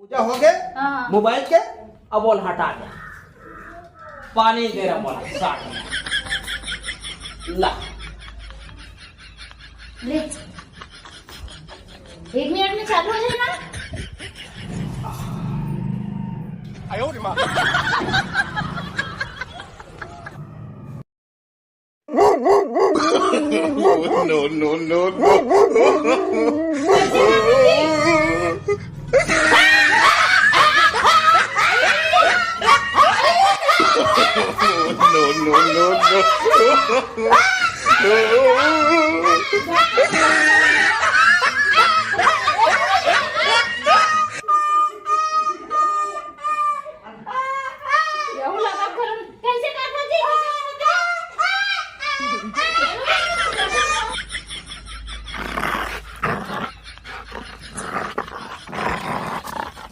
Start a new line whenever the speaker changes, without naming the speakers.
पूजा हो गए
हाँ।
मोबाइल के अब बोल हटा दे पानी गर्म वाला साठ ला
ले 1 मिनट में चालू हो जाएगा।
no, no, no, no. no, no, no, no.